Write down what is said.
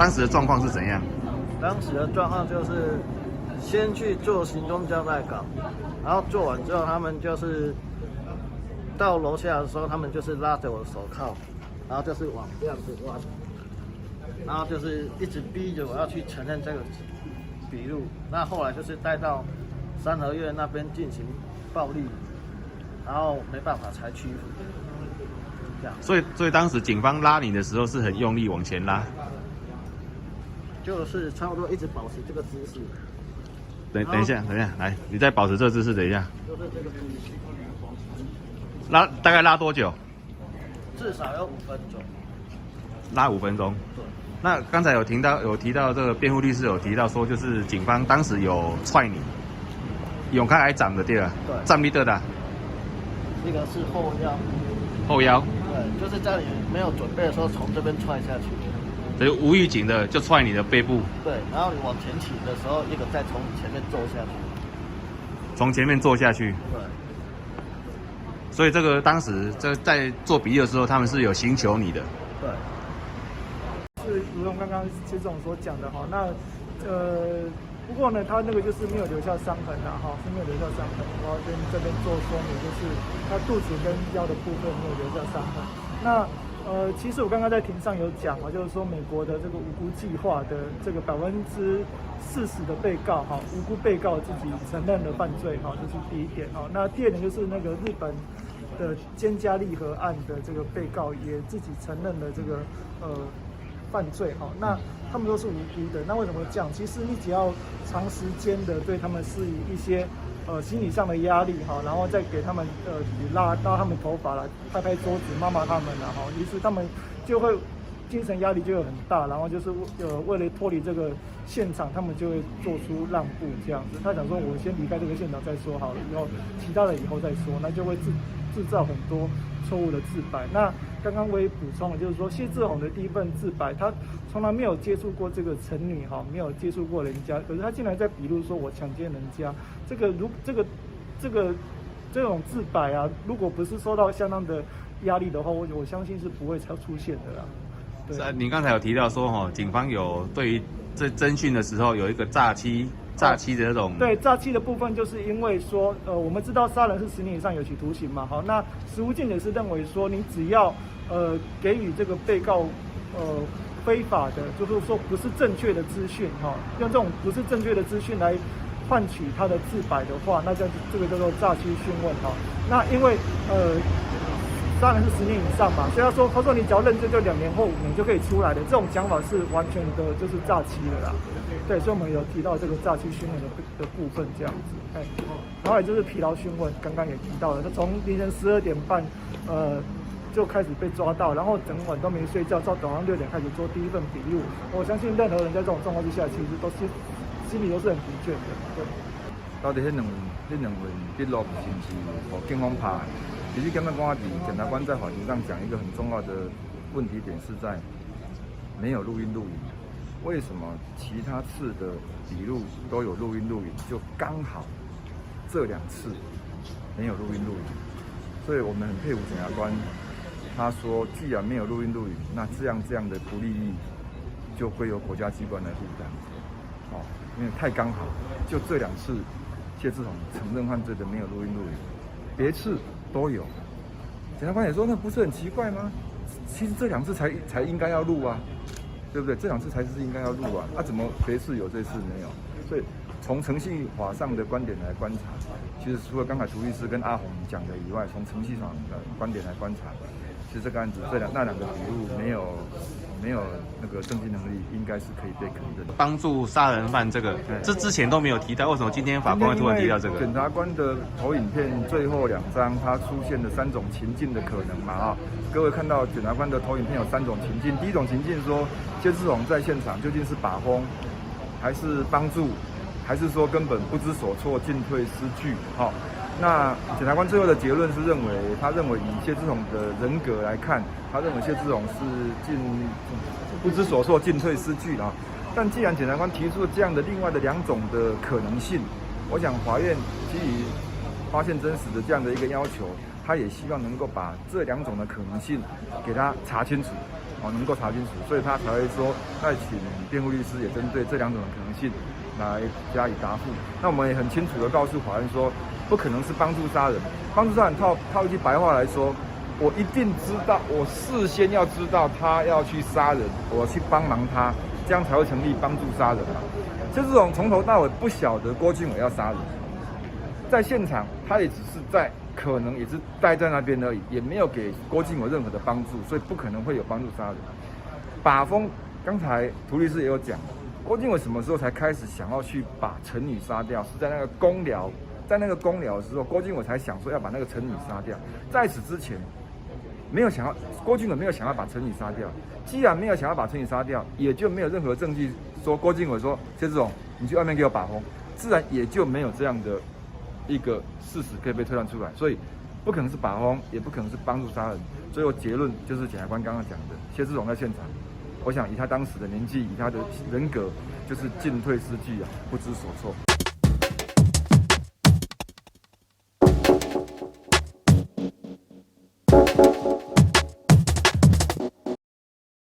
当时的状况是怎样？当时的状况就是先去做行踪交代稿，然后做完之后，他们就是到楼下的时候，他们就是拉着我的手铐，然后就是往这样子挖，然后就是一直逼着我要去承认这个笔录。那后来就是带到三合院那边进行暴力，然后没办法才屈服。这样。所以当时警方拉你的时候是很用力往前拉。就是差不多一直保持这个姿势。等一下，来，你再保持这个姿势，等一下。就是这个姿势。大概拉多久？至少要5分钟。拉5分钟。对。那刚才有提到这个辩护律师有提到说，就是警方当时有踹你，用开来掌的对了。对。站立的。这个是后腰。后腰。对，就是在你没有准备的时候从这边踹下去。所以无预警的就踹你的背部。对，然后你往前倾的时候，一个再从前面坐下去。从前面坐下去。对。所以这个当时在做笔录的时候，他们是有刑求你的。对。是如同刚刚谢总所讲的哈，那不过呢，他那个就是没有留下伤痕啊，哈，是没有留下伤痕。我要跟这边做说明，就是他肚子跟腰的部分没有留下伤痕。那其实我刚刚在庭上有讲嘛，就是说美国的这个无辜计划的这个40%的被告哈，无辜被告自己承认了犯罪哈，这是第一点哈。那第二点就是那个日本的菅加利河案的这个被告也自己承认了这个犯罪哈。那他们都是无辜的，那为什么这样？其实你只要长时间的对他们施以一些心理上的压力哈，然后再给他们拉他们头发了，拍拍桌子，骂他们了哈，于是他们就会精神压力就会很大，然后就是为了脱离这个现场，他们就会做出让步这样子。他想说，我先离开这个现场再说好了，以后其他的以后再说，那就会制造很多错误的自白。那刚刚我也补充了，就是说谢志宏的第一份自白，他从来没有接触过这个陈女哈，没有接触过人家，可是他竟然在笔录说我强奸人家，这种自白啊，如果不是受到相当的压力的话，我相信是不会出现的啦。是啊，你刚才有提到说哈，警方有对于这侦讯的时候有一个诈欺的那种。对，诈欺的部分就是因为说，我们知道杀人是10年以上有期徒刑嘛，好，那实务见解是认为说，你只要给予这个被告非法的，就是说不是正确的资讯哈，用这种不是正确的资讯来换取他的自白的话，那这个叫做诈欺讯问哈。那因为杀人是10年以上嘛，所以他说你只要认罪就2年或5年就可以出来的，这种讲法是完全的就是诈欺的啦。对，所以我们有提到这个诈欺讯问的部分这样子，然后也就是疲劳讯问，刚刚也提到了，他从凌晨12点半就开始被抓到，然后整晚都没睡觉，到早上6点开始做第一份笔录。我相信任何人在这种状况之下，其实都是心里都是很疲倦的。对。到底那两份笔录是不是和警方拍？其实刚刚检察官在法庭上讲一个很重要的问题点是在没有录音录影。为什么其他次的笔录都有录音录影，就刚好这2次没有录音录影？所以我们很佩服检察官，他说既然没有录音录影，那这样的不利益就归由国家机关来负担。因为太刚好，就这2次谢志宏承认犯罪的没有录音录影，别次都有。检察官也说，那不是很奇怪吗？其实这2次才应该要录啊，对不对？这2次才是应该要录啊，怎么别次有，这次没有？所以从程序法上的观点来观察，其实除了刚才涂律师跟阿宏讲的以外，从程序上的观点来观察，其实这个案子那2个笔录没有那个证据能力，应该是可以被肯认。帮助杀人犯这个，这之前都没有提到，为什么今天法官会突然提到这个？检察官的投影片最后2张，它出现了3种情境的可能嘛各位看到检察官的投影片有3种情境，第一种情境说谢志宏在现场究竟是把风，还是帮助，还是说根本不知所措、进退失据？那检察官最后的结论是他认为以谢志宏的人格来看，他认为谢志宏是不知所措、进退失据但既然检察官提出了这样的另外的2种的可能性，我想法院基于发现真实的这样的一个要求，他也希望能够把这2种的可能性给他查清楚，能够查清楚，所以他才会说再请辩护律师也针对这2种的可能性来加以答复。那我们也很清楚的告诉法院说，不可能是帮助杀人。帮助杀人套一句白话来说，我一定知道，我事先要知道他要去杀人，我去帮忙他，这样才会成立帮助杀人嘛。就这种从头到尾不晓得郭俊伟要杀人，在现场他也只是可能也是待在那边而已，也没有给郭俊伟任何的帮助，所以不可能会有帮助杀人。把风，刚才涂律师也有讲，郭俊伟什么时候才开始想要去把陈女杀掉？是在那个公寮，的时候，郭俊伟才想说要把那个陈女杀掉。在此之前，郭俊伟没有想要把陈女杀掉。既然没有想要把陈女杀掉，也就没有任何证据说郭俊伟说谢志荣，你去外面给我把风，自然也就没有这样的一个事实可以被推断出来，所以不可能是把风，也不可能是帮助杀人。最后结论就是检察官刚刚讲的，谢志荣在现场，我想以他当时的年纪，以他的人格，就是进退失据啊，不知所措。